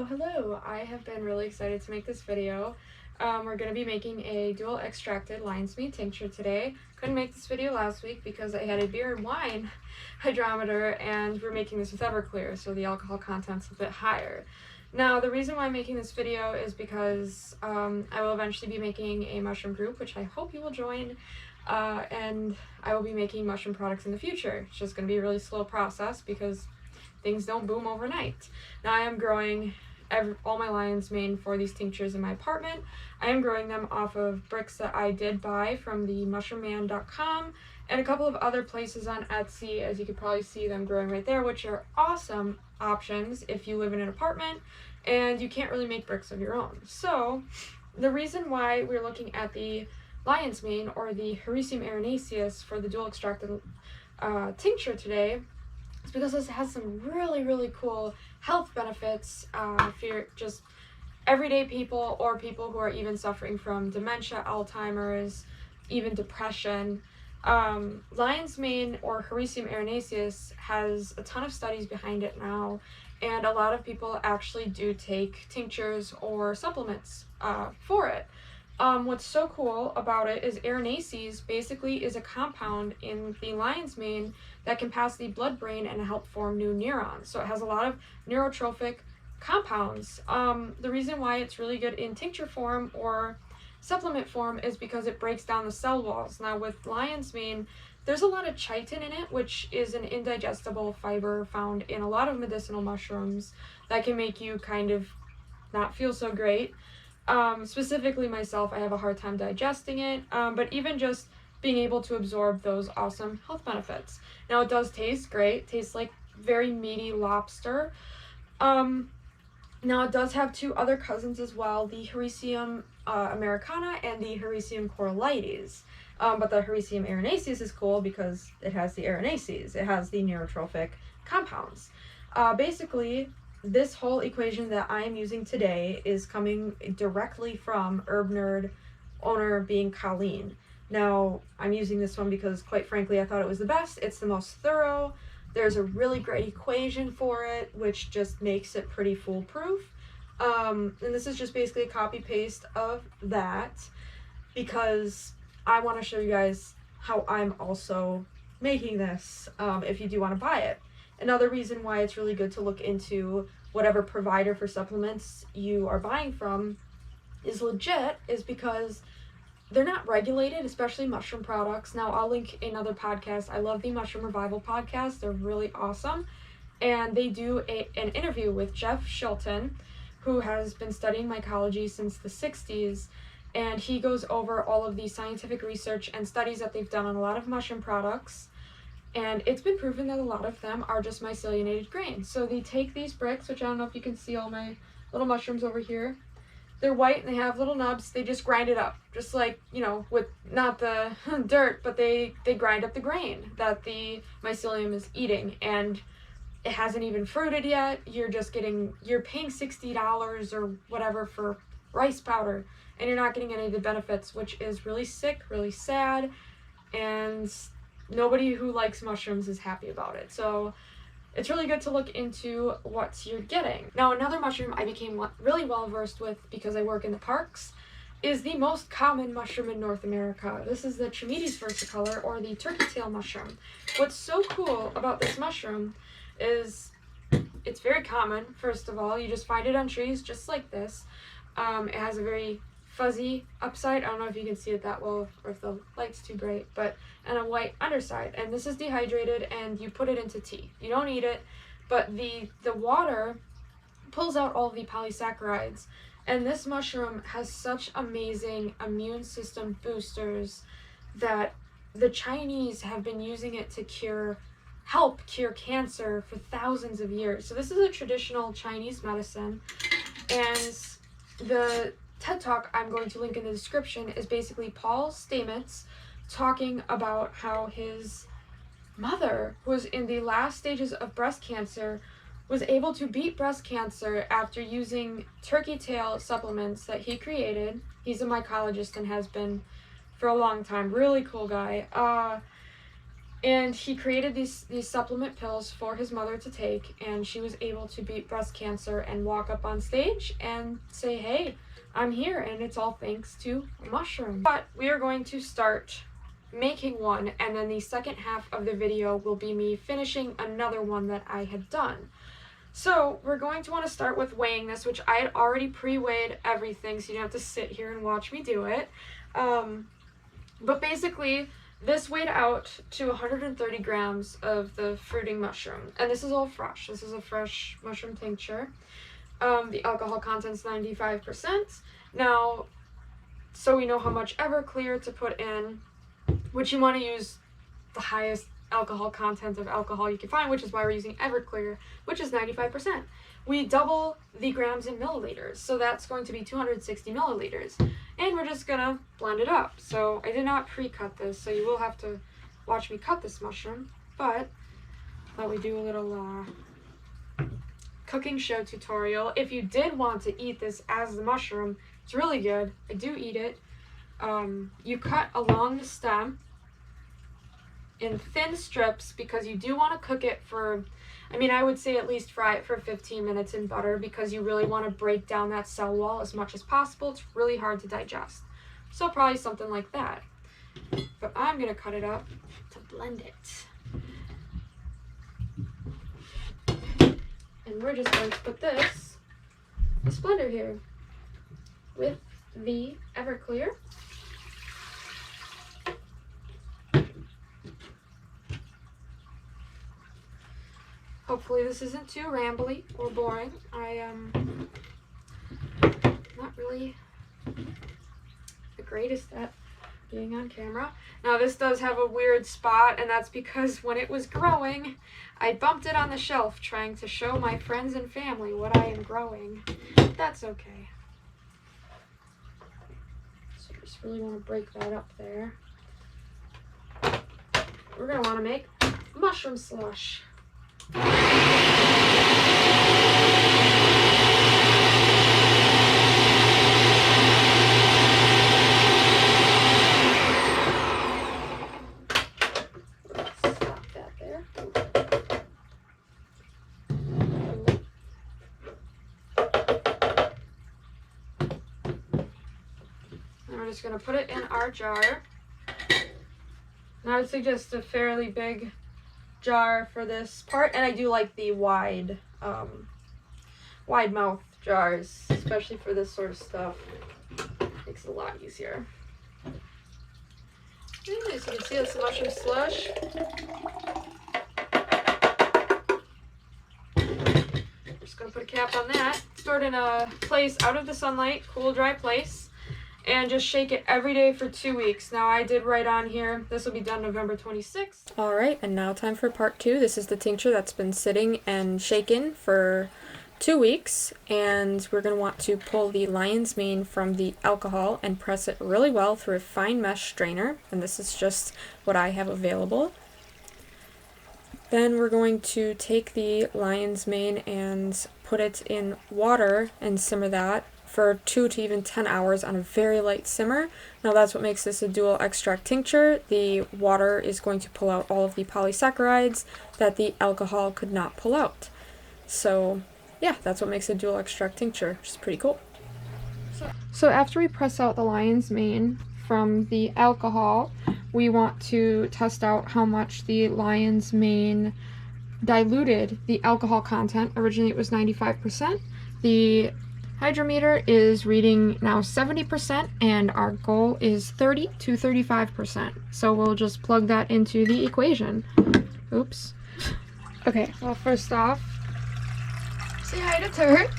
Hello! I have been really excited to make this video. We're going to be making a dual extracted lion's mane tincture today. Couldn't make this video last week because I had a beer and wine hydrometer, and we're making this with Everclear, so the alcohol content's a bit higher. Now, the reason why I'm making this video is because I will eventually be making a mushroom group, which I hope you will join, and I will be making mushroom products in the future. It's just going to be a really slow process because things don't boom overnight. Now I am growing all my lion's mane for these tinctures in my apartment. I am growing them off of bricks that I did buy from the mushroomman.com and a couple of other places on Etsy. As you can probably see them growing right there, which are awesome options if you live in an apartment and you can't really make bricks of your own. So the reason why we're looking at the lion's mane or the Hericium erinaceus for the dual extracted tincture today, it's because this has some really cool health benefits for just everyday people or people who are even suffering from dementia, Alzheimer's, even depression. Lion's mane or Hericium erinaceus has a ton of studies behind it now, and a lot of people actually do take tinctures or supplements for it. What's so cool about it is erinaceus basically is a compound in the lion's mane that can pass the blood-brain and help form new neurons. So it has a lot of neurotrophic compounds. The reason why it's really good in tincture form or supplement form is because it breaks down the cell walls. Now with lion's mane, there's a lot of chitin in it, which is an indigestible fiber found in a lot of medicinal mushrooms that can make you kind of not feel so great. Specifically myself, I have a hard time digesting it, but even just being able to absorb those awesome health benefits. Now it does taste great, it tastes like very meaty lobster. Now it does have two other cousins as well, the Hericium americana and the Hericium coralites. But the Hericium erinaceus is cool because it has the erinaceus, it has the neurotrophic compounds. Basically, this whole equation that I'm using today is coming directly from Herb Nerd, owner being Colleen. Now, I'm using this one because, quite frankly, I thought it was the best. It's the most thorough. There's a really great equation for it, which just makes it pretty foolproof. And this is just basically a copy-paste of that because I want to show you guys how I'm also making this if you do want to buy it. Another reason why it's really good to look into whatever provider for supplements you are buying from is legit is because they're not regulated, especially mushroom products. Now, I'll link another podcast. I love the Mushroom Revival podcast. They're really awesome. And they do an interview with Chilton, who has been studying mycology since the 60s. And he goes over all of the scientific research and studies that they've done on a lot of mushroom products. And it's been proven that a lot of them are just myceliated grains. So they take these bricks, which I don't know if you can see all my little mushrooms over here. They're white and they have little nubs. They just grind it up, just like, you know, with not the dirt, but they grind up the grain that the mycelium is eating. And it hasn't even fruited yet. You're paying $60 or whatever for rice powder, and you're not getting any of the benefits, which is really sick, really sad, and nobody who likes mushrooms is happy about it. So it's really good to look into what you're getting. Now, another mushroom I became really well versed with because I work in the parks is the most common mushroom in North America. This is the Trametes versicolor, or the turkey tail mushroom. What's so cool about this mushroom is it's very common. First of all, you just find it on trees just like this. It has a very fuzzy upside. I don't know if you can see it that well or if the light's too bright, and a white underside. And this is dehydrated and you put it into tea. You don't eat it, but the water pulls out all the polysaccharides. And this mushroom has such amazing immune system boosters that the Chinese have been using it to help cure cancer for thousands of years. So this is a traditional Chinese medicine, and the TED Talk I'm going to link in the description is basically Paul Stamets talking about how his mother, who was in the last stages of breast cancer, was able to beat breast cancer after using turkey tail supplements that he created. He's a mycologist and has been for a long time. Really cool guy. And he created these supplement pills for his mother to take, and she was able to beat breast cancer and walk up on stage and say, hey, I'm here, and it's all thanks to a mushroom. But we are going to start making one, and then the second half of the video will be me finishing another one that I had done. So we're going to want to start with weighing this, which I had already pre-weighed everything, so you don't have to sit here and watch me do it. But basically, this weighed out to 130 grams of the fruiting mushroom. And this is all fresh. This is a fresh mushroom tincture. The alcohol content's 95%. Now, so we know how much Everclear to put in, which you want to use the highest alcohol content of alcohol you can find, which is why we're using Everclear, which is 95%. We double the grams in milliliters, so that's going to be 260 milliliters. And we're just gonna blend it up. So I did not pre-cut this, so you will have to watch me cut this mushroom, but I thought we'd do a little cooking show tutorial. If you did want to eat this as the mushroom, it's really good. I do eat it. You cut along the stem in thin strips because you do want to cook it for, I mean, I would say at least fry it for 15 minutes in butter because you really want to break down that cell wall as much as possible. It's really hard to digest. So probably something like that. But I'm going to cut it up to blend it. And we're just going to put this blender here with the Everclear. Hopefully this isn't too rambly or boring. I am not really the greatest at being on camera. Now this does have a weird spot, and that's because when it was growing, I bumped it on the shelf trying to show my friends and family what I am growing. That's okay. So I just really want to break that up there. We're going to want to make mushroom slush. Going to put it in our jar. And I would suggest a fairly big jar for this part, and I do like the wide mouth jars, especially for this sort of stuff. Makes it a lot easier. As you can see, that's the mushroom slush. Just going to put a cap on that. Store it in a place out of the sunlight, cool, dry place. And just shake it every day for 2 weeks. Now I did write on here, this will be done November 26th. Alright, and now time for part 2. This is the tincture that's been sitting and shaken for 2 weeks. And we're going to want to pull the lion's mane from the alcohol and press it really well through a fine mesh strainer. And this is just what I have available. Then we're going to take the lion's mane and put it in water and simmer that for 2 to even 10 hours on a very light simmer. Now that's what makes this a dual extract tincture. The water is going to pull out all of the polysaccharides that the alcohol could not pull out. So yeah, that's what makes a dual extract tincture, which is pretty cool. So after we press out the lion's mane from the alcohol, we want to test out how much the lion's mane diluted the alcohol content. Originally it was 95%. The hydrometer is reading now 70%, and our goal is 30 to 35%. So we'll just plug that into the equation. Oops. Okay, well, first off, say hi to Turt.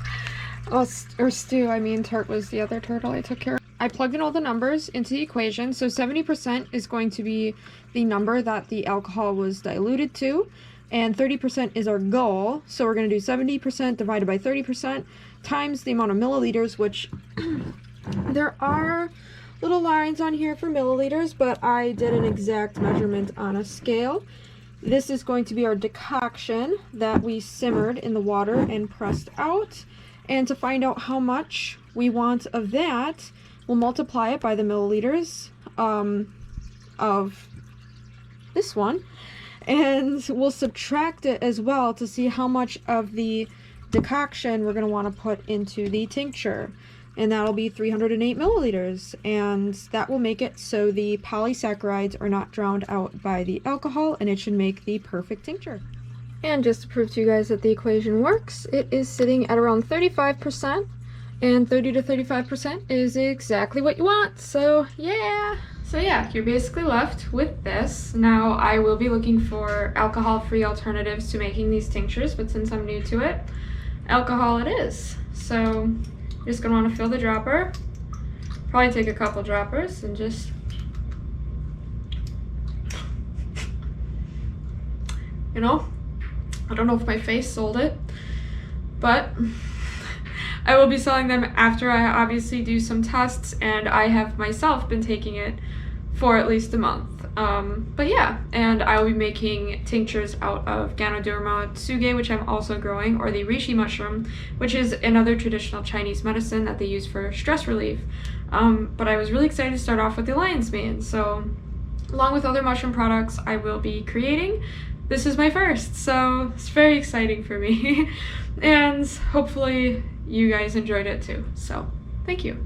Oh, or Stu, I mean, Turt was the other turtle I took care of. I plugged in all the numbers into the equation. So 70% is going to be the number that the alcohol was diluted to, and 30% is our goal. So we're going to do 70% divided by 30% times the amount of milliliters, which there are little lines on here for milliliters, but I did an exact measurement on a scale. This is going to be our decoction that we simmered in the water and pressed out. And to find out how much we want of that, we'll multiply it by the milliliters of this one. and we'll subtract it as well to see how much of the decoction we're going to want to put into the tincture. And that'll be 308 milliliters, and that will make it so the polysaccharides are not drowned out by the alcohol, and it should make the perfect tincture. And just to prove to you guys that the equation works, it is sitting at around 35%, and 30 to 35% is exactly what you want. So yeah. So yeah, you're basically left with this. Now I will be looking for alcohol-free alternatives to making these tinctures, but since I'm new to it, alcohol it is. So you're just gonna want to fill the dropper. Probably take a couple droppers and just I don't know if my face sold it, but I will be selling them after I obviously do some tests, and I have myself been taking it for at least a month. But yeah, and I will be making tinctures out of Ganoderma tsuge, which I'm also growing, or the reishi mushroom, which is another traditional Chinese medicine that they use for stress relief. But I was really excited to start off with the lion's mane, so along with other mushroom products I will be creating, this is my first, so it's very exciting for me. And hopefully you guys enjoyed it too, so thank you.